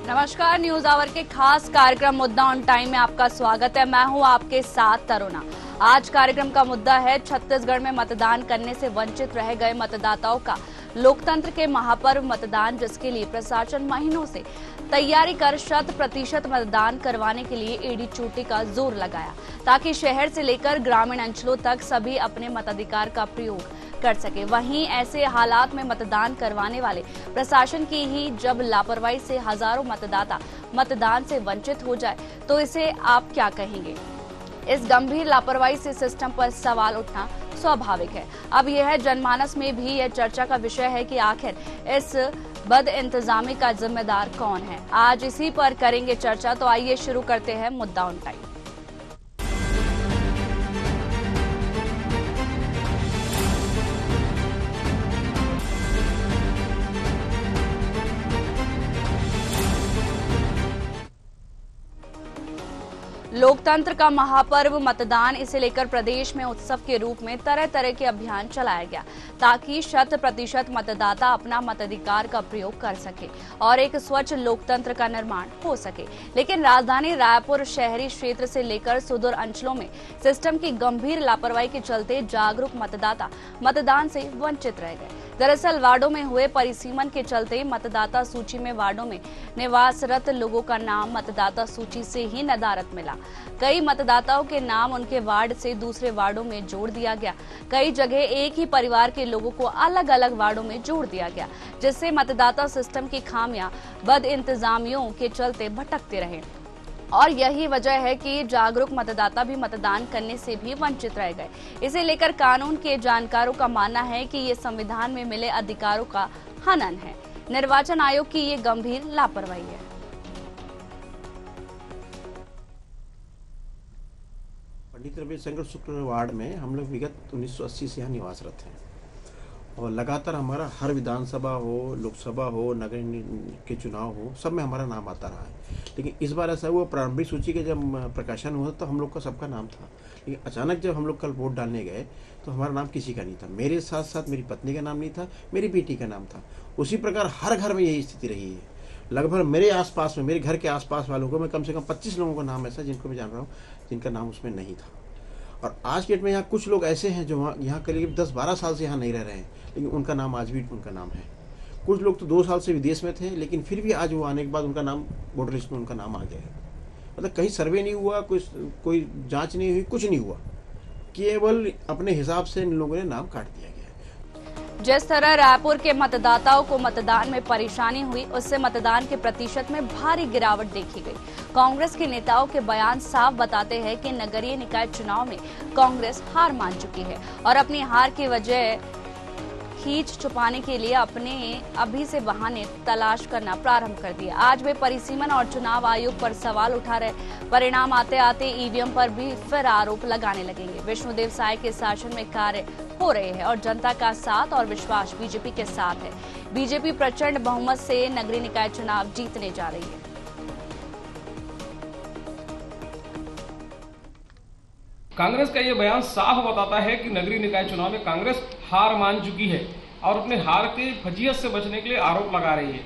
नमस्कार, news our के खास कार्यक्रम मुद्दा ऑन टाइम में आपका स्वागत है। मैं हूं आपके साथ तरुणा। आज कार्यक्रम का मुद्दा है छत्तीसगढ़ में मतदान करने से वंचित रह गए मतदाताओं का लोकतंत्र के महापर्व मतदान, जिसके लिए प्रशासन महीनों से तैयारी कर 100% मतदान करवाने के लिए एड़ी चोटी का जोर लगाया, ताकि शहर से लेकर ग्रामीण अंचलों तक सभी अपने मताधिकार का प्रयोग कर सके। वहीं ऐसे हालात में मतदान करवाने वाले प्रशासन की ही जब लापरवाही से हजारों मतदाता मतदान से वंचित हो जाए तो इसे आप क्या कहेंगे? इस गंभीर लापरवाही से सिस्टम पर सवाल उठना स्वाभाविक है। अब यह जनमानस में भी यह चर्चा का विषय है कि आखिर इस बद इंतजामी का जिम्मेदार कौन है। आज इसी पर करेंगे चर्चा, तो आइए शुरू करते हैं मुद्दा ऑन टाइम। लोकतंत्र का महापर्व मतदान, इसे लेकर प्रदेश में उत्सव के रूप में तरह तरह के अभियान चलाया गया, ताकि 100% मतदाता अपना मताधिकार का प्रयोग कर सके और एक स्वच्छ लोकतंत्र का निर्माण हो सके। लेकिन राजधानी रायपुर शहरी क्षेत्र से लेकर सुदूर अंचलों में सिस्टम की गंभीर लापरवाही के चलते जागरूक मतदाता मतदान से वंचित रह गए। दरअसल वार्डों में हुए परिसीमन के चलते मतदाता सूची में वार्डों में निवासरत लोगों का नाम मतदाता सूची से ही नदारद मिला। कई मतदाताओं के नाम उनके वार्ड से दूसरे वार्डों में जोड़ दिया गया। कई जगह एक ही परिवार के लोगों को अलग अलग वार्डों में जोड़ दिया गया, जिससे मतदाता सिस्टम की खामियां बद इंतजामियों के चलते भटकते रहे। और यही वजह है कि जागरूक मतदाता भी मतदान करने से भी वंचित रह गए। इसे लेकर कानून के जानकारों का मानना है कि ये संविधान में मिले अधिकारों का हनन है। निर्वाचन आयोग की ये गंभीर लापरवाही है। पंडित रविशंकर शुक्ल वार्ड में हम लोग विगत 1980 से यहाँ निवासरत हैं और लगातार हमारा हर विधानसभा हो, लोकसभा हो, नगर के चुनाव हो, सब में हमारा नाम आता रहा है। लेकिन इस बार ऐसा हुआ, प्रारंभिक सूची के जब प्रकाशन हुआ तो हम लोग का सबका नाम था, लेकिन अचानक जब हम लोग कल वोट डालने गए तो हमारा नाम किसी का नहीं था। मेरे साथ साथ मेरी पत्नी का नाम नहीं था, मेरी बेटी का नाम था। उसी प्रकार हर घर में यही स्थिति रही है। लगभग मेरे आसपास में, मेरे घर के आसपास वालों को मैं कम से कम 25 लोगों का नाम ऐसा जिनको मैं जान रहा हूँ जिनका नाम उसमें नहीं था। और आज के डेट में यहाँ कुछ लोग ऐसे हैं जो यहाँ करीब 10-12 साल से यहाँ नहीं रह रहे हैं, लेकिन उनका नाम आज भी उनका नाम है। कुछ लोग तो 2 साल से विदेश में थे, लेकिन फिर भी आज वो आने के बाद उनका नाम वोटर लिस्ट में उनका नाम आ गया है। मतलब कहीं सर्वे नहीं हुआ, कोई जांच नहीं हुई, कुछ नहीं हुआ, केवल अपने हिसाब से इन लोगों ने नाम काट दिया गया। जिस तरह रायपुर के मतदाताओं को मतदान में परेशानी हुई, उससे मतदान के प्रतिशत में भारी गिरावट देखी गई। कांग्रेस के नेताओं के बयान साफ बताते हैं कि नगरीय निकाय चुनाव में कांग्रेस हार मान चुकी है और अपनी हार की वजह खींच छुपाने के लिए अपने अभी से बहाने तलाश करना प्रारंभ कर दिया। आज वे परिसीमन और चुनाव आयोग पर सवाल उठा रहे। परिणाम आते आते ईवीएम पर भी फिर आरोप लगाने लगेंगे। विष्णुदेव साय के शासन में कार्य हो रहे हैं और जनता का साथ और विश्वास बीजेपी के साथ है। बीजेपी प्रचंड बहुमत से नगरीय निकाय चुनाव जीतने जा रही है। कांग्रेस का ये बयान साफ बताता है कि नगरीय निकाय चुनाव में कांग्रेस हार मान चुकी है और अपने हार के फजीयत से बचने के लिए आरोप लगा रही है।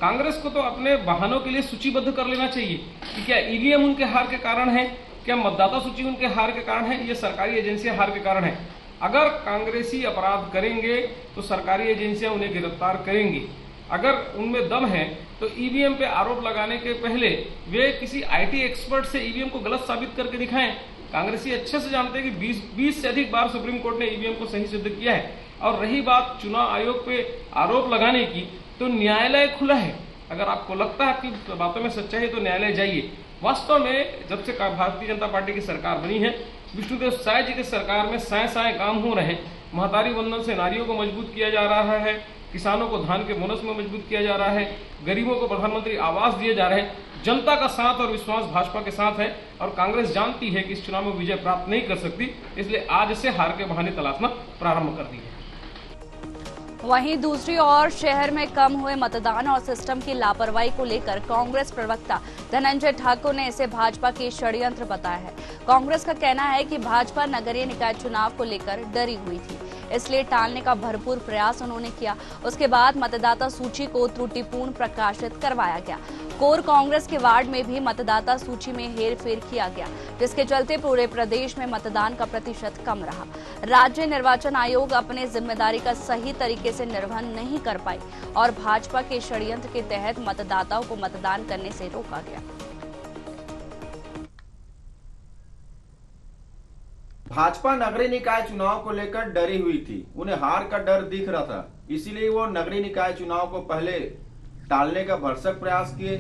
कांग्रेस को तो अपने बहानों के लिए सूचीबद्ध कर लेना चाहिए कि क्या ईवीएम उनके हार के कारण है, क्या मतदाता सूची उनके हार के कारण है, ये सरकारी एजेंसियां हार के कारण है। अगर कांग्रेसी अपराध करेंगे तो सरकारी एजेंसियां उन्हें गिरफ्तार करेंगी। अगर उनमें दम है तो ईवीएम पे आरोप लगाने के पहले वे किसी आईटी एक्सपर्ट से ईवीएम को गलत साबित करके दिखाएं। कांग्रेसी अच्छे से जानते हैं कि 20 से अधिक बार सुप्रीम कोर्ट ने ईवीएम को सही सिद्ध किया है। और रही बात चुनाव आयोग पे आरोप लगाने की, तो न्यायालय खुला है। अगर आपको लगता है आपकी बातों में सच्चाई है तो न्यायालय जाइए। वास्तव में जब से भारतीय जनता पार्टी की सरकार बनी है, विष्णुदेव साय जी की सरकार में साए काम हो रहे हैं। महतारी वंदन से नारियों को मजबूत किया जा रहा है, किसानों को धान के बोनस में मजबूत किया जा रहा है, गरीबों को प्रधानमंत्री आवास दिए जा रहे हैं। जनता का साथ और विश्वास भाजपा के साथ है और कांग्रेस जानती है कि इस चुनाव में विजय प्राप्त नहीं कर सकती, इसलिए आज से हार के बहाने तलाशना प्रारंभ कर दी है। वहीं दूसरी ओर शहर में कम हुए मतदान और सिस्टम की लापरवाही को लेकर कांग्रेस प्रवक्ता धनंजय ठाकुर ने इसे भाजपा के षड्यंत्र बताया है। कांग्रेस का कहना है कि भाजपा नगरीय निकाय चुनाव को लेकर डरी हुई थी, इसलिए टालने का भरपूर प्रयास उन्होंने किया। उसके बाद मतदाता सूची को त्रुटिपूर्ण प्रकाशित करवाया गया। कोर कांग्रेस के वार्ड में भी मतदाता सूची में हेरफेर किया गया, जिसके चलते पूरे प्रदेश में मतदान का प्रतिशत कम रहा। राज्य निर्वाचन आयोग अपने जिम्मेदारी का सही तरीके से निर्वहन नहीं कर पाई और भाजपा के षड्यंत्र के तहत मतदाताओं को मतदान करने से रोका गया। भाजपा नगरीय निकाय चुनाव को लेकर डरी हुई थी, उन्हें हार का डर दिख रहा था, इसीलिए वो नगरीय निकाय चुनाव को पहले टालने का भरसक प्रयास किए,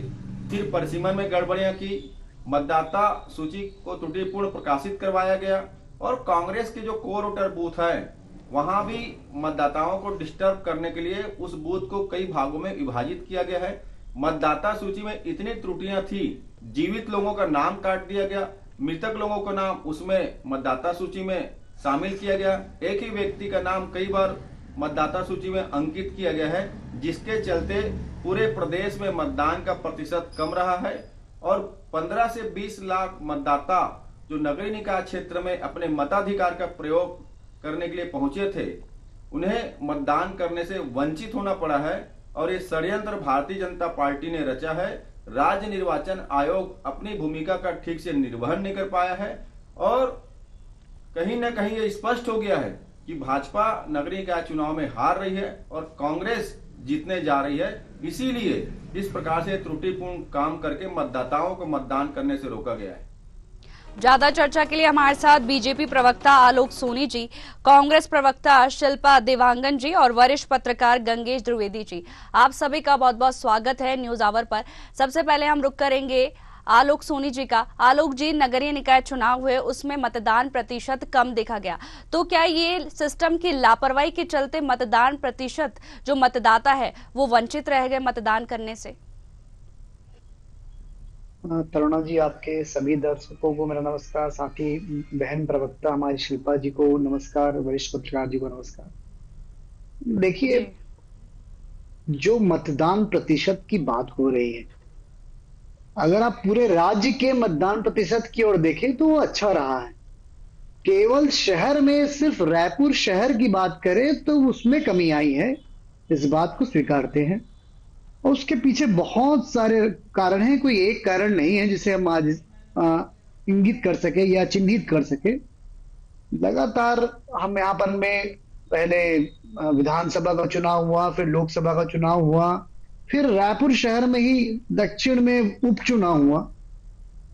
फिर परिसीमन में गड़बड़ियां की, मतदाता सूची को त्रुटिपूर्ण प्रकाशित करवाया गया और कांग्रेस के जो कोर वोटर बूथ है वहां भी मतदाताओं को डिस्टर्ब करने के लिए उस बूथ को कई भागों में विभाजित किया गया है। मतदाता सूची में इतनी त्रुटियां थी, जीवित लोगों का नाम काट दिया गया, मृतक लोगों का नाम उसमें मतदाता सूची में शामिल किया गया, एक ही व्यक्ति का नाम कई बार मतदाता सूची में अंकित किया गया है, जिसके चलते पूरे प्रदेश में मतदान का प्रतिशत कम रहा है और 15 से 20 लाख मतदाता जो नगरीय निकाय क्षेत्र में अपने मताधिकार का प्रयोग करने के लिए पहुंचे थे, उन्हें मतदान करने से वंचित होना पड़ा है और ये षड्यंत्र भारतीय जनता पार्टी ने रचा है। राज्य निर्वाचन आयोग अपनी भूमिका का ठीक से निर्वहन नहीं कर पाया है और कहीं न कहीं ये स्पष्ट हो गया है कि भाजपा नगरीय निकाय चुनाव में हार रही है और कांग्रेस जीतने जा रही है। इसीलिए इस प्रकार से त्रुटिपूर्ण काम करके मतदाताओं को मतदान करने से रोका गया है। ज्यादा चर्चा के लिए हमारे साथ बीजेपी प्रवक्ता आलोक सोनी जी, कांग्रेस प्रवक्ता शिल्पा देवांगन जी और वरिष्ठ पत्रकार गंगेश द्विवेदी जी, आप सभी का बहुत बहुत स्वागत है न्यूज आवर पर। सबसे पहले हम रुक करेंगे आलोक सोनी जी का। आलोक जी, नगरीय निकाय चुनाव हुए, उसमें मतदान प्रतिशत कम देखा गया, तो क्या ये सिस्टम की लापरवाही के चलते मतदान प्रतिशत जो मतदाता है वो वंचित रह गए मतदान करने से? तरुणा जी, आपके सभी दर्शकों को मेरा नमस्कार, साथ ही बहन प्रवक्ता हमारी शिल्पा जी को नमस्कार, वरिष्ठ पत्रकार जी को नमस्कार। देखिए, जो मतदान प्रतिशत की बात हो रही है, अगर आप पूरे राज्य के मतदान प्रतिशत की ओर देखें तो वो अच्छा रहा है। केवल शहर में सिर्फ रायपुर शहर की बात करें तो उसमें कमी आई है, इस बात को स्वीकारते हैं और उसके पीछे बहुत सारे कारण हैं, कोई एक कारण नहीं है जिसे हम आज इंगित कर सके या चिन्हित कर सके। लगातार हम यहाँ पर में पहले विधानसभा का चुनाव हुआ, फिर लोकसभा का चुनाव हुआ, फिर रायपुर शहर में ही दक्षिण में उपचुनाव हुआ।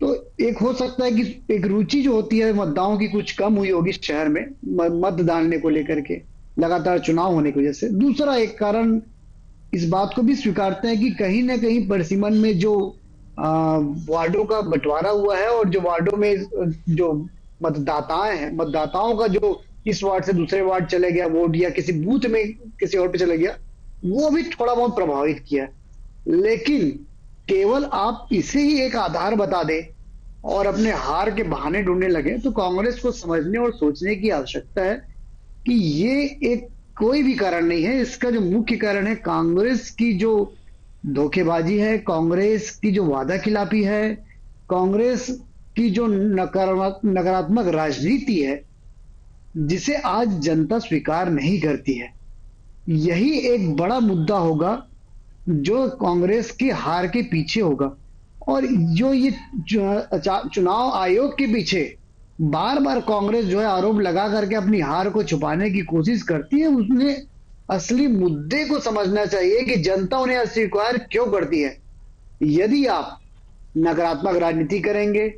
तो एक हो सकता है कि एक रुचि जो होती है मतदाताओं की कुछ कम हुई होगी शहर में मत डालने को लेकर के, लगातार चुनाव होने की वजह से। दूसरा एक कारण इस बात को भी स्वीकारते हैं कि कहीं ना कहीं परिसीमन में जो वार्डों का बंटवारा हुआ है और जो वार्डों में जो मतदाताओं का जो इस वार्ड से दूसरे वार्ड चले गया वोट या किसी बूथ में किसी और पे चले गया, वो भी थोड़ा बहुत प्रभावित किया। लेकिन केवल आप इसे ही एक आधार बता दें और अपने हार के बहाने ढूंढने लगे तो कांग्रेस को समझने और सोचने की आवश्यकता है कि ये एक कोई भी कारण नहीं है। इसका जो मुख्य कारण है कांग्रेस की जो धोखेबाजी है, कांग्रेस की जो वादा खिलाफी है, कांग्रेस की जो नकारात्मक राजनीति है, जिसे आज जनता स्वीकार नहीं करती है। यही एक बड़ा मुद्दा होगा जो कांग्रेस की हार के पीछे होगा। और जो ये चुनाव आयोग के पीछे बार बार कांग्रेस जो है आरोप लगा करके अपनी हार को छुपाने की कोशिश करती है, उसने असली मुद्दे को समझना चाहिए कि जनता उन्हें अस्वीकार क्यों करती है। यदि आप नकारात्मक राजनीति करेंगे,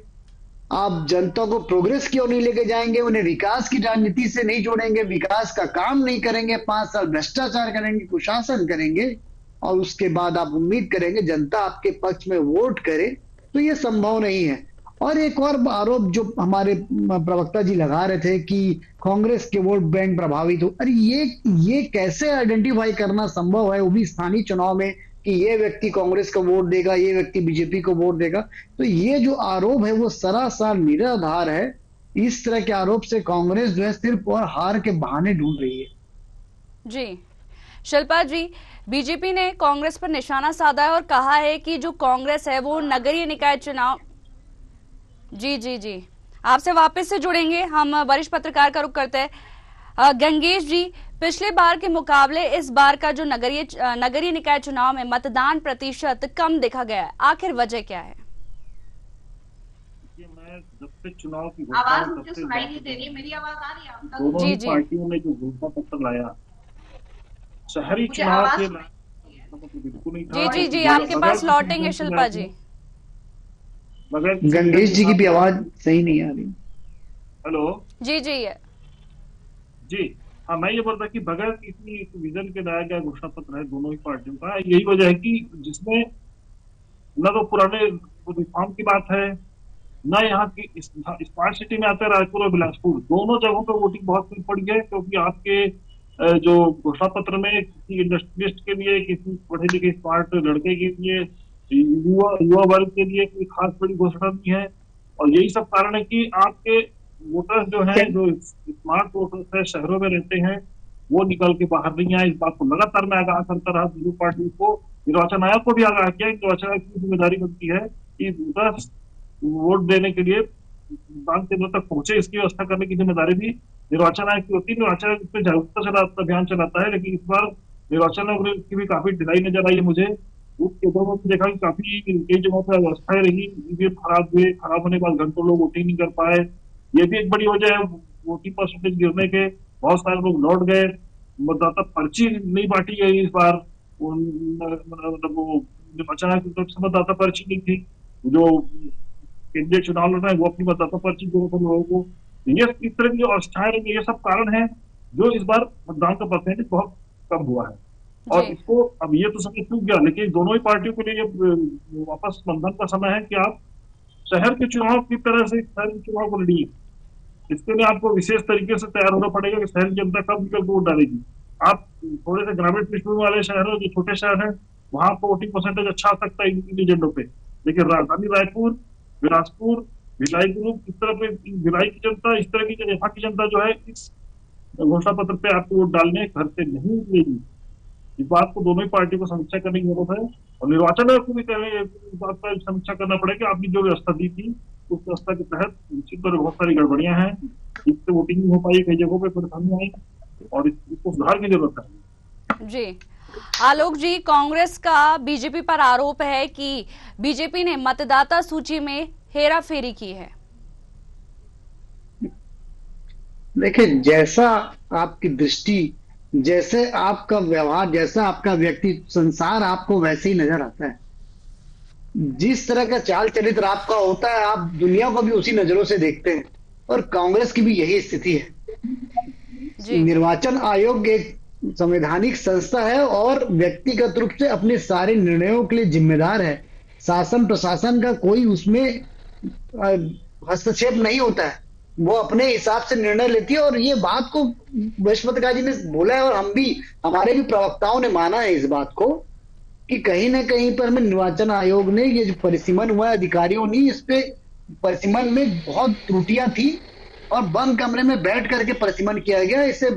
आप जनता को प्रोग्रेस की ओर नहीं लेके जाएंगे, उन्हें विकास की राजनीति से नहीं जोड़ेंगे, विकास का काम नहीं करेंगे, 5 साल भ्रष्टाचार करेंगे, कुशासन करेंगे और उसके बाद आप उम्मीद करेंगे जनता आपके पक्ष में वोट करे, तो ये संभव नहीं है। और एक और आरोप जो हमारे प्रवक्ता जी लगा रहे थे कि कांग्रेस के वोट बैंक प्रभावित हो, अरे ये कैसे आइडेंटिफाई करना संभव है, वो भी स्थानीय चुनाव में, कि ये व्यक्ति कांग्रेस को वोट देगा, ये व्यक्ति बीजेपी को वोट देगा। तो ये जो आरोप है वो सरासर निराधार है। इस तरह के आरोप से कांग्रेस जो है सिर्फ और हार के बहाने ढूंढ रही है। जी शिल्पा जी, बीजेपी ने कांग्रेस पर निशाना साधा है और कहा है कि जो कांग्रेस है वो नगरीय निकाय चुनाव। जी आपसे वापस से जुड़ेंगे, हम वरिष्ठ पत्रकार का रुख करते हैं। गंगेश जी, पिछले बार के मुकाबले इस बार का जो नगरीय निकाय चुनाव में मतदान प्रतिशत कम देखा गया है, आखिर वजह क्या है? मैं जब से चुनाव की आवाज मुझे सुनाई नहीं दे रही है, मेरी आवाज आ रही है आपका? दोनों ही पार्टियों ने जो घोषणा पत्र लाया शहरी चुनाव के बिल्कुल नहीं था। जी, आपके पास लौटेंगे शिल्पा जी। गंगेश जी की भी आवाज सही नहीं आ रही। हेलो जी, हाँ, मैं ये बोल रहा कि बगैर किसी विजन के लाया गया घोषणा पत्र है दोनों ही पार्टियों का। यही वजह है कि जिसमें न तो पुराने रिफॉर्म की बात है, न यहाँ की स्मार्ट सिटी में आते रायपुर और बिलासपुर, दोनों जगहों पे वोटिंग बहुत कम पड़ी है। क्योंकि आपके जो घोषणा पत्र में किसी इंडस्ट्रियलिस्ट के लिए, किसी पढ़े लिखे स्मार्ट लड़के के लिए, युवा वर्ग के लिए कोई खास बड़ी घोषणा नहीं है। और यही सब कारण है कि आपके वोटर्स जो है, जो स्मार्ट वोटर्स है, शहरों में रहते हैं, वो निकल के बाहर नहीं आए। इस बात को लगातार मैं आगाह करता रहा दोनों पार्टी को, निर्वाचन आयोग को भी आगाह किया। निर्वाचन आयोग की जिम्मेदारी बनती है कि वोटर्स वोट देने के लिए मतदान केंद्र तक पहुंचे, इसकी व्यवस्था करने की जिम्मेदारी भी निर्वाचन आयोग की होती है। निर्वाचन आयोग पे जागरूकता अभियान चलाता है, लेकिन इस बार निर्वाचन आयोग की भी काफी ढिलाई नजर आई है मुझे। बूथ केंद्रों में देखा कि काफी कई जगहों पर व्यवस्थाएं रही, खराब होने के बाद घंटों लोग वोटिंग नहीं कर पाए। ये भी एक बड़ी वजह है वोटिंग परसेंटेज गिरने के। बहुत सारे लोग लौट गए, मतदाता पर्ची नहीं बांटी गई इस बार। मतलब वो निर्वाचन आयोग की तरफ से मतदाता पर्ची नहीं थी, जो केंद्रीय चुनाव लड़ रहे हैं वो अपनी मतदाता पर्ची दे रहे लोगों को। ये इस तरह की जो अवस्थाएं रही, ये सब कारण है जो इस बार मतदान का परसेंटेज बहुत कम हुआ है। और इसको अब ये तो समझ चूक गया, लेकिन दोनों ही पार्टियों के लिए वापस मंथन का समय है कि आप शहर के चुनाव की तरह से शहर के चुनाव को लड़िए। इसके लिए आपको विशेष तरीके से तैयार होना पड़ेगा कि शहर की जनता कब निकल वोट डालेगी। आप थोड़े से ग्रामीण पृष्ठभूमि वाले शहर, जो छोटे शहर हैं, वहां पर वोटिंग परसेंटेज अच्छा आ सकता है इन एजेंडों पे, लेकिन राजधानी रायपुर, बिलासपुर, भिलाई ग्रुप, इस तरह पे भिलाई की जनता, इस तरह की यहाँ की जनता जो है इस घोषणा पत्र पे आपको वोट डालने घर से नहीं मिलेगी। इस बात को दोनों ही पार्टी को समीक्षा करने की जरूरत है, और निर्वाचन आयोग को भी इस बात पर समीक्षा करना पड़ेगा। आपने जो व्यवस्था दी थी उस व्यवस्था के तहत निश्चित तौर पर बहुत सारी गड़बड़ियां हैं, इससे वोटिंग नहीं हो पाई, कई जगहों पर परेशानी आई, और इसको सुधार की जरूरत है। जी आलोक जी, कांग्रेस का बीजेपी पर आरोप है कि बीजेपी ने मतदाता सूची में हेराफेरी की है। देखिए, जैसा आपकी दृष्टि, जैसे आपका व्यवहार, जैसा आपका व्यक्ति संसार, आपको वैसे ही नजर आता है। जिस तरह का चाल चरित्र आपका होता है, आप दुनिया को भी उसी नजरों से देखते हैं, और कांग्रेस की भी यही स्थिति है। निर्वाचन आयोग एक संवैधानिक संस्था है और व्यक्तिगत रूप से अपने सारे निर्णयों के लिए जिम्मेदार है। शासन प्रशासन का कोई उसमें हस्तक्षेप नहीं होता है, वो अपने हिसाब से निर्णय लेती है। और ये बात को वरिष्ठ पत्रकार जी ने बोला है, और हम भी, हमारे भी प्रवक्ताओं ने माना है इस बात को, कि कहीं ना कहीं पर हमें निर्वाचन आयोग ने ये जो परिसीमन हुआ है, अधिकारियों ने इस पे परिसीमन में बहुत त्रुटियां थी, और बंद कमरे में बैठ करके परिसीमन किया गया। इसे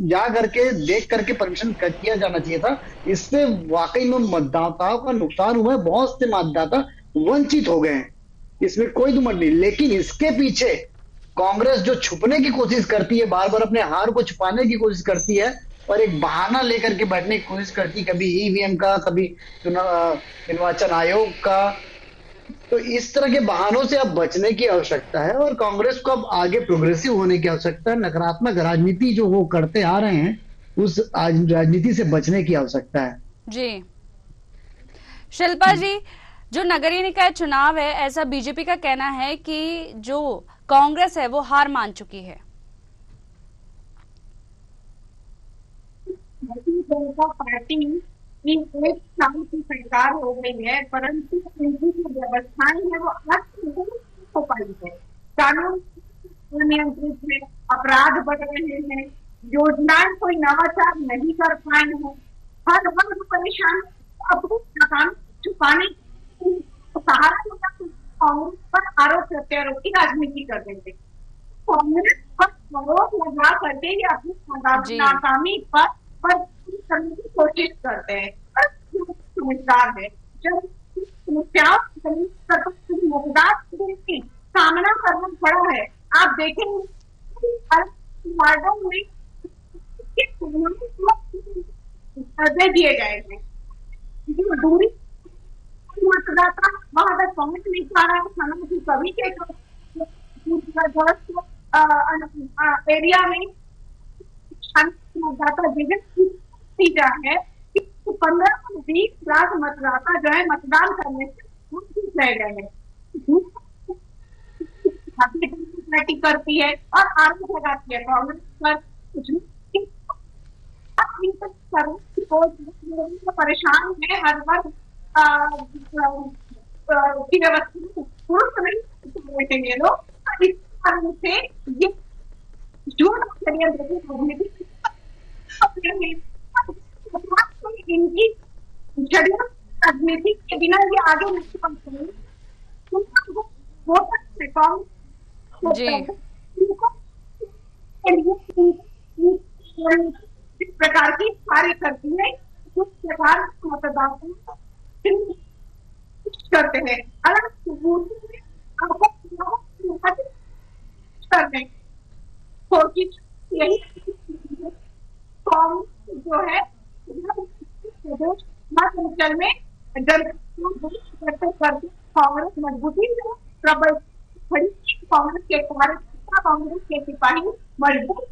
जा करके देख करके परमिशन किया जाना चाहिए था। इससे वाकई में मतदाताओं का नुकसान हुआ है, बहुत से मतदाता वंचित हो गए हैं, इसमें कोई दुमत नहीं। लेकिन इसके पीछे कांग्रेस जो छुपने की कोशिश करती है, बार बार अपने हार को छुपाने की कोशिश करती है, और एक बहाना लेकर के बैठने की कोशिश करती है, कभी ईवीएम का, कभी निर्वाचन आयोग का। तो इस तरह के बहानों से अब बचने की आवश्यकता है, और कांग्रेस को अब आगे प्रोग्रेसिव होने की आवश्यकता है। नकारात्मक राजनीति जो वो करते आ रहे हैं, उस राजनीति से बचने की आवश्यकता है। जी शिल्पा जी, जो नगरीय निकाय चुनाव है, ऐसा बीजेपी का कहना है कि जो कांग्रेस है वो हार मान चुकी है। जनता पार्टी की एक साल की सरकार हो गई है, परंतु उनकी जो व्यवस्थाएं है वो आज नहीं हो पाई है। कानून अनियंत्रित है, अपराध बढ़ रहे हैं, योजनाएं कोई नवाचार नहीं कर पाए हैं, हर वर्ग परेशान, अपने नाकाम छुपाने सहारा कांग्रेस पर आरोप प्रत्यारोप की राजनीति कर देंगे। कांग्रेस पर आरोप लगा करके ये अपनी नाकामी पर करने की कोशिश करते हैं। समझदार है, जब समस्याओं मतदान सामना करना पड़ा है। आप देखेंगे वार्डों में दे दिए जाएंगे। जो दूरी मतदाता वहां तक पहुंच नहीं पा रहा है, हालांकि सभी के एरिया में मतदाता जा है कि 15 से 20 लाख मतदाता जो है मतदान करने से वंचित रह गए हैं। पार्टी करती है और आरोप लगाती है कांग्रेस पर कुछ नहीं। परेशान है हर वर्ग की व्यवस्था पूर्ण नहीं ये लोग, इस कारण से ये झूठ इनकी षड्यंत्र राजनीति के बिना ये आगे नहीं बढ़ सकते। इस प्रकार की कार्य करती है, उस प्रकार मतदाता करते हैं। यही कांग्रेस जो है हिमाचल में कांग्रेस मजबूती से प्रबल खड़ी, कांग्रेस के कार्यकर्ता, कांग्रेस के सिपाही मजबूत,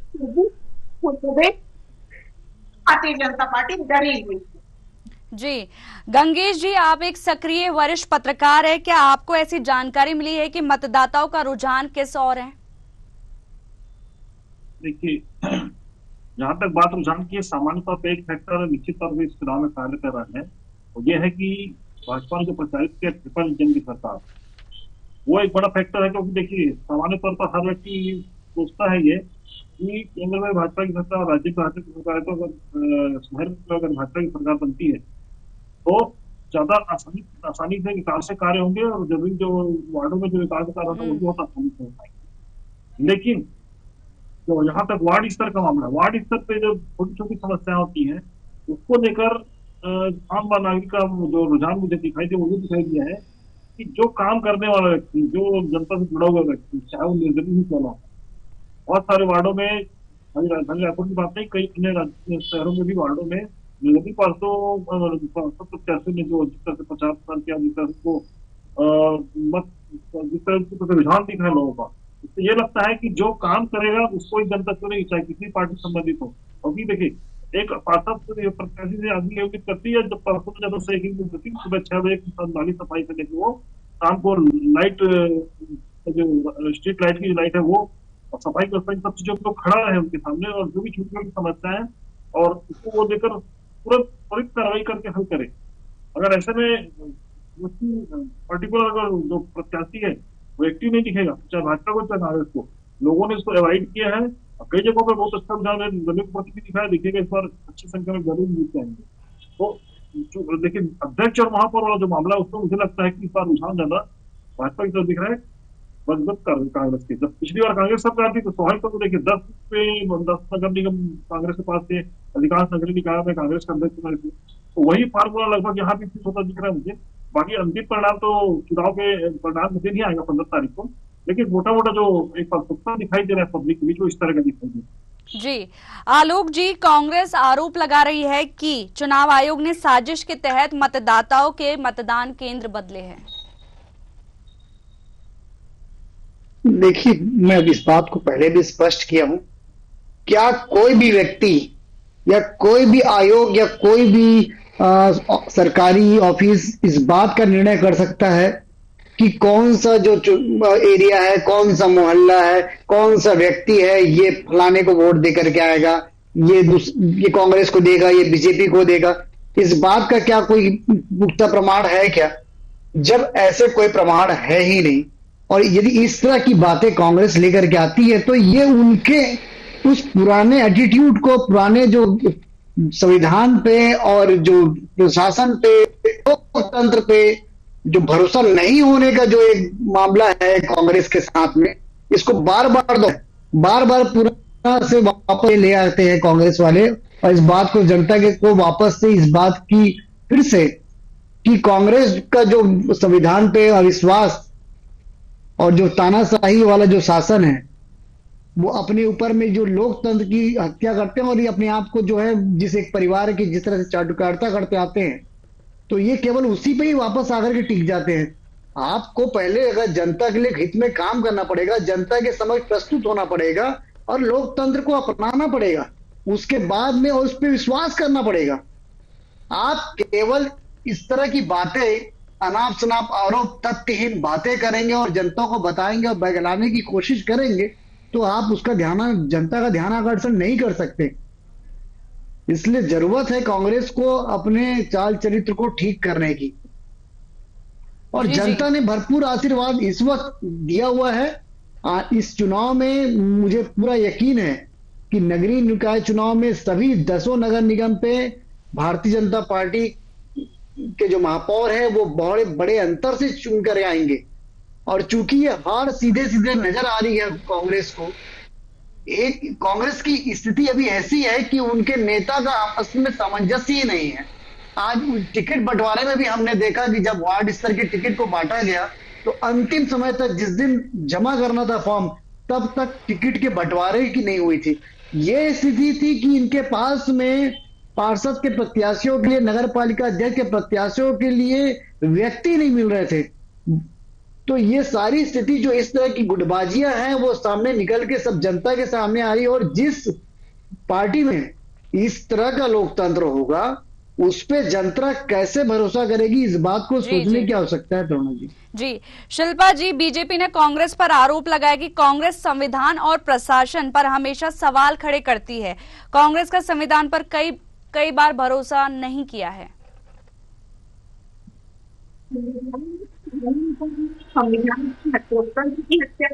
भारतीय जनता पार्टी डरी हुई। जी गंगेश जी, आप एक सक्रिय वरिष्ठ पत्रकार है, क्या आपको ऐसी जानकारी मिली है कि मतदाताओं का रुझान किस ओर है? देखिए, जहां तक बात रुझान की है, सामान्य तौर पर एक फैक्टर निश्चित तौर पर इस चुनाव में कार्य कर रहा है, और यह है कि भाजपा ने जो प्रचारित किया ट्रिपल इंजन की सरकार, वो एक बड़ा फैक्टर है। क्योंकि देखिए, सामान्य तौर पर हर व्यक्ति सोचता है ये कि केंद्र में भाजपा की सरकार, राज्य में भाजपा की सरकार है, तो अगर शहर में अगर भाजपा की सरकार बनती है तो ज्यादा आसानी से विकास के कार्य होंगे, और जमीन जो वार्डों में जो विकास के कार्य होता है वो भी बहुत आसानी से हो पाएंगे। लेकिन तो यहाँ तक वार्ड स्तर का मामला, वार्ड स्तर पे जो छोटी छोटी समस्याएं होती हैं उसको लेकर आम नागरिक का जो रुझान मुझे दिखाई दे, वो भी दिखाई दिया है कि जो काम करने वाला व्यक्ति, जो जनता से जुड़ा हुआ व्यक्ति, चाहे वो निर्दलीय ही क्यों ना हो, बहुत सारे वार्डों में, राजधानी रायपुर की बात नहीं, कई अन्य शहरों में भी वार्डों में निर्दलीय पार्षदों प्रत्याशी ने जो जिस तरह से 50% किया, जिस तरह को जिस तरह से रुझान दिख रहा है लोगों का, इससे ये लगता है कि जो काम करेगा उसको ही जनता चुनेगी, चाहे किसी पार्टी संबंधित हो। क्योंकि देखिए, एक पार्षद प्रत्याशी से आदमी उम्मीद करती है, जब पार्षद ज्यादा से एक सुबह 6 बजे नाली सफाई करने की, वो शाम को लाइट, जो स्ट्रीट लाइट की लाइट है वो सफाई कर सब चीजों को खड़ा है उनके सामने, और जो भी छोटी छोटी समस्या है और उसको वो लेकर तुरंत त्वरित कार्रवाई करके हल करे। अगर ऐसे में पर्टिकुलर अगर जो प्रत्याशी है वो एक्टिव नहीं दिखेगा, चाहे भाजपा को चाहे कांग्रेस को, लोगों ने इसको अवॉइड किया है। कई जगहों पर बहुत अच्छा रुझान है, दलित प्रति भी दिखाया, देखिएगा इस बार अच्छी संख्या में जरूर जीत जाएंगे। तो देखिए, अध्यक्ष और महापौर वाला जो मामला है उसमें मुझे लगता है कि इस बार रुझान ज्यादा भाजपा की तरफ दिख रहा है, मजबूत कांग्रेस की। जब पिछली बार कांग्रेस सरकार थी तो स्वाभाविक तौर पर देखिए 10 नगर निगम कांग्रेस के पास थे, अधिकांश नगरीय निकाय में कांग्रेस का अध्यक्ष थे, तो वही फार्मूला लगभग यहाँ भी होता दिख रहा है मुझे। बाकी अंतिम परिणाम तो चुनाव के परिणाम मुझे नहीं आएगा 15 तारीख को, लेकिन मोटा मोटा जो एक पक्षता दिखाई दे रहा है पब्लिक के बीच, वो इस तरह का दिखाई दे रहा है। जी आलोक जी, कांग्रेस आरोप लगा रही है कि चुनाव आयोग ने साजिश के तहत मतदाताओं के मतदान केंद्र बदले हैं। देखिए, मैं इस बात को पहले भी स्पष्ट किया हूं, क्या कोई भी व्यक्ति या कोई भी आयोग या कोई भी सरकारी ऑफिस इस बात का निर्णय कर सकता है कि कौन सा जो एरिया है, कौन सा मोहल्ला है, कौन सा व्यक्ति है, ये फलाने को वोट दे करके आएगा, ये कांग्रेस को देगा, ये बीजेपी को देगा? इस बात का क्या कोई पुख्ता प्रमाण है क्या? जब ऐसे कोई प्रमाण है ही नहीं, और यदि इस तरह की बातें कांग्रेस लेकर के आती है, तो ये उनके उस पुराने एटीट्यूड को, पुराने जो संविधान पे और जो प्रशासन पे, लोकतंत्र पे जो भरोसा नहीं होने का जो एक मामला है कांग्रेस के साथ में, इसको बार बार पूरा से वापस ले आते हैं कांग्रेस वाले, और इस बात को जनता के को वापस से इस बात की फिर से कि कांग्रेस का जो संविधान पे अविश्वास और जो तानाशाही वाला जो शासन है, वो अपने ऊपर में जो लोकतंत्र की हत्या करते हैं और ये अपने आप को जो है जिस एक परिवार की जिस तरह से चाटुकारिता करते आते हैं, तो ये केवल उसी पे ही वापस आकर के टिक जाते हैं। आपको पहले अगर जनता के लिए हित में काम करना पड़ेगा, जनता के समक्ष प्रस्तुत होना पड़ेगा और लोकतंत्र को अपनाना पड़ेगा, उसके बाद में उस पर विश्वास करना पड़ेगा। आप केवल इस तरह की बातें, अनाप शनाप आरोप तथ्यहीन बातें करेंगे और जनता को बताएंगे और बहलाने की कोशिश करेंगे, तो आप उसका ध्यान, जनता का ध्यान आकर्षण नहीं कर सकते। इसलिए जरूरत है कांग्रेस को अपने चाल चरित्र को ठीक करने की, और जी जी। जनता ने भरपूर आशीर्वाद इस वक्त दिया हुआ है। इस चुनाव में मुझे पूरा यकीन है कि नगरीय निकाय चुनाव में सभी 10 नगर निगम पे भारतीय जनता पार्टी के जो महापौर है वो बड़े बड़े अंतर से चुन कर आएंगे। और चूंकि ये हार सीधे सीधे नजर आ रही है कांग्रेस को, एक कांग्रेस की स्थिति अभी ऐसी है कि उनके नेता का आपस में सामंजस्य ही नहीं है। आज टिकट बंटवारे में भी हमने देखा कि जब वार्ड स्तर के टिकट को बांटा गया तो अंतिम समय तक, जिस दिन जमा करना था फॉर्म, तब तक टिकट के बंटवारे की नहीं हुई थी। ये स्थिति थी कि इनके पास में पार्षद के प्रत्याशियों के लिए, नगर पालिका अध्यक्ष के प्रत्याशियों के लिए व्यक्ति नहीं मिल रहे थे। तो ये सारी स्थिति जो इस तरह की गुटबाजियां हैं वो सामने निकल के सब जनता के सामने आ रही है। और जिस पार्टी में इस तरह का लोकतंत्र होगा उस पे जनता कैसे भरोसा करेगी, इस बात को सोचने की आवश्यकता है प्रणव जी। जी शिल्पा जी, बीजेपी ने कांग्रेस पर आरोप लगाया कि कांग्रेस संविधान और प्रशासन पर हमेशा सवाल खड़े करती है। कांग्रेस का संविधान पर कई बार भरोसा नहीं किया है। संविधान की लोकतंत्र की हत्या,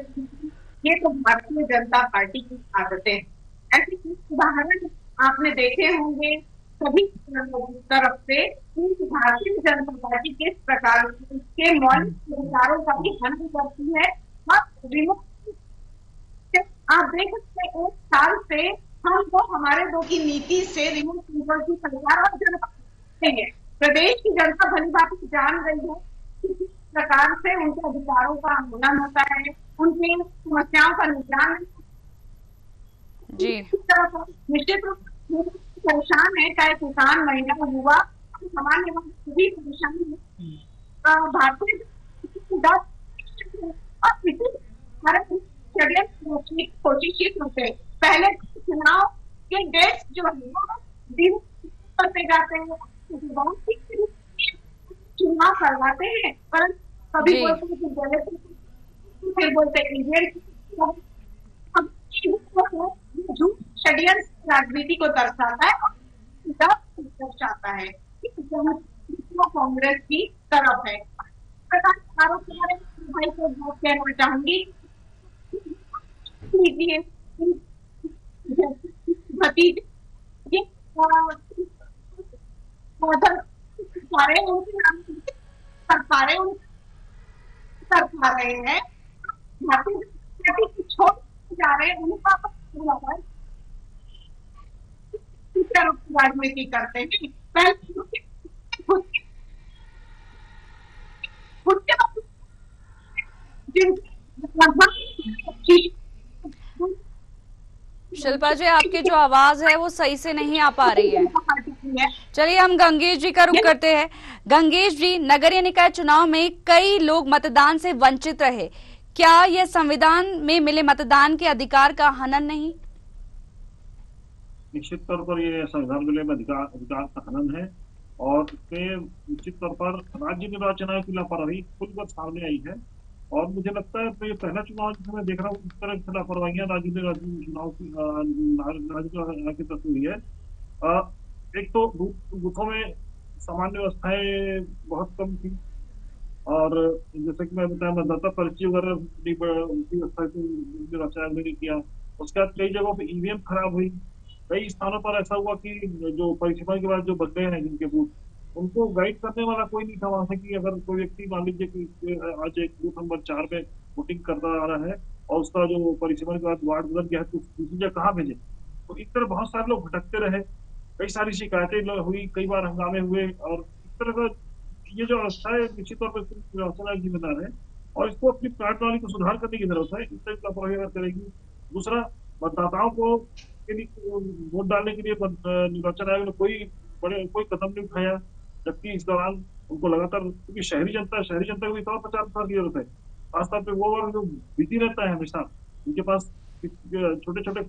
ये तो भारतीय जनता पार्टी की आदतें हैं। ऐसे कुछ उदाहरण आपने देखे होंगे सभी तरफ से कि भारतीय जनता पार्टी किस प्रकार के मौलिक अधिकारों का भी हनन करती है। और रिमोट आप देख सकते हैं 1 साल से हम तो हमारे दो की नीति से रिमोट कंट्रोल की सरकार और जनता है। प्रदेश की जनता भली बात जान रही है कि किस प्रकार से उनके अधिकारों का उल्लंघन होता है, उनकी समस्याओं का निदान जी निश्चित रूप से परेशान है, चाहे किसान, महिला, युवा, सामान्य वर्ग सभी परेशान है। भारतीय और इसी कोशिश होते पहले चुनाव के डेट्स जो है दिन करते जाते हैं, चुनाव करवाते हैं, परंतु कभी बोलते हैं फिर बोलते हैं झूठ षड्यंत्र राजनीति को दर्शाता है और दर्शाता है कि कांग्रेस की तरफ है। आरोप भाई को बहुत कहना चाहूंगी, भतीजे कर रहे हैं, भारतीय छोड़ जा रहे हैं, उनका राजनीति करते हैं। शिल्पा जी, आपकी जो आवाज है वो सही से नहीं आ पा रही है। चलिए हम गंगेश जी का रुख करते हैं। गंगेश जी, नगरीय निकाय चुनाव में कई लोग मतदान से वंचित रहे, क्या यह संविधान में मिले मतदान के अधिकार का हनन नहीं? निश्चित तौर पर ये संविधान मिले में अधिकार का हनन है और इसमें निश्चित तौर पर राज्य निर्वाचन आयोग की लापरवाही खुलकर सामने आई है। और मुझे लगता है तो ये पहला चुनाव जिसमें मैं देख रहा हूँ इस तरह की लापरवाहियां राज्य निर्वाचन चुनाव की तरफ हुई है। एक तो बूथों में सामान्य व्यवस्थाएं बहुत कम थी और जैसे कि मैं बताया मतदाता पर्ची वगैरह व्यवस्था निर्वाचन आयोग ने किया। उसके बाद कई जगहों पर ईवीएम खराब हुई। कई स्थानों पर ऐसा हुआ कि जो परिसीमा के बाद जो बदले हैं जिनके बूथ, उनको गाइड करने वाला कोई नहीं था वहां से कि अगर कोई व्यक्ति मान लीजिए कि आज एक बूथ नंबर 4 में वोटिंग करता आ रहा है और उसका जो परिसीमा के बाद वार्ड बदल गया है तो दूसरी जगह कहाँ भेजे। तो इस तरह बहुत सारे लोग भटकते रहे, कई सारी शिकायतें हुई, कई बार हंगामे हुए और इस तरह का ये जो अवस्था है निश्चित तौर पर निर्वाचन आयोग जिम्मेदार है और इसको अपनी कार्यप्रणाली को सुधार करने की जरूरत है। इस तरह की लापरवाही अगर करेगी दूसरा, मतदाताओं को के लिए वोट डालने के लिए निर्वाचन आयोग ने कोई कदम नहीं उठाया, जबकि इस दौरान उनको लगातार, क्योंकि शहरी जनता को भी थोड़ा प्रचार प्रसार की जरूरत है, खासतौर पे वो वर्ग जो बिजी रहता है हमेशा, उनके पास छोटे छोटे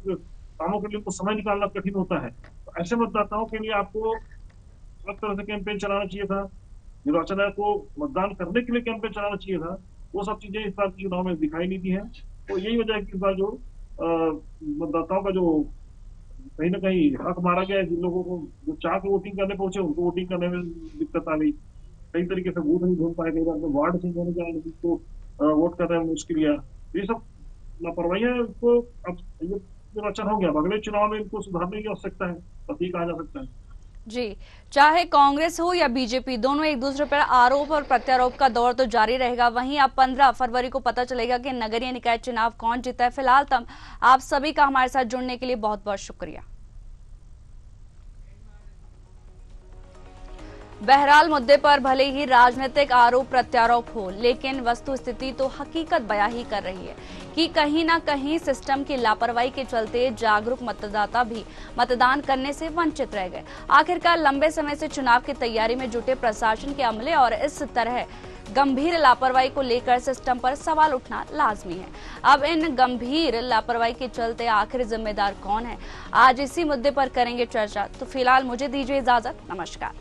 कामों के लिए उनको समय निकालना कठिन होता है। तो ऐसे मतदाताओं के लिए आपको अलग तरह से कैंपेन चलाना चाहिए था, निर्वाचन आयोग को मतदान करने के लिए कैंपेन चलाना चाहिए था। वो सब चीजें इस बार के चुनाव में दिखाई नहीं दी है। तो यही वजह है कि इस बार जो मतदाताओं का जो कहीं ना कहीं हक मारा गया है, जिन लोगों को जो चाह के वोटिंग करने पहुंचे उनको वोटिंग करने में दिक्कत आ गई, कई तरीके से वोट नहीं ढूंढ पाए, कई बार वार्ड चेंज होने के कारण जिसको वोट करने में मुश्किल गया। ये सब लापरवाही है, इसको अब ये निर्वाचन हो गया, अगले चुनाव में इनको सुधारने की आवश्यकता है, बस ये कहा जा सकता है। जी, चाहे कांग्रेस हो या बीजेपी, दोनों एक दूसरे पर आरोप और प्रत्यारोप का दौर तो जारी रहेगा। वहीं अब 15 फरवरी को पता चलेगा कि नगरीय निकाय चुनाव कौन जीता है। फिलहाल तक आप सभी का हमारे साथ जुड़ने के लिए बहुत बहुत शुक्रिया। बहरहाल मुद्दे पर भले ही राजनीतिक आरोप प्रत्यारोप हो, लेकिन वस्तु स्थिति तो हकीकत बयां ही कर रही है कि कहीं ना कहीं सिस्टम की लापरवाही के चलते जागरूक मतदाता भी मतदान करने से वंचित रह गए। आखिरकार लंबे समय से चुनाव की तैयारी में जुटे प्रशासन के अमले और इस तरह गंभीर लापरवाही को लेकर सिस्टम पर सवाल उठना लाजमी है। अब इन गंभीर लापरवाही के चलते आखिर जिम्मेदार कौन है, आज इसी मुद्दे पर करेंगे चर्चा। तो फिलहाल मुझे दीजिए इजाजत, नमस्कार।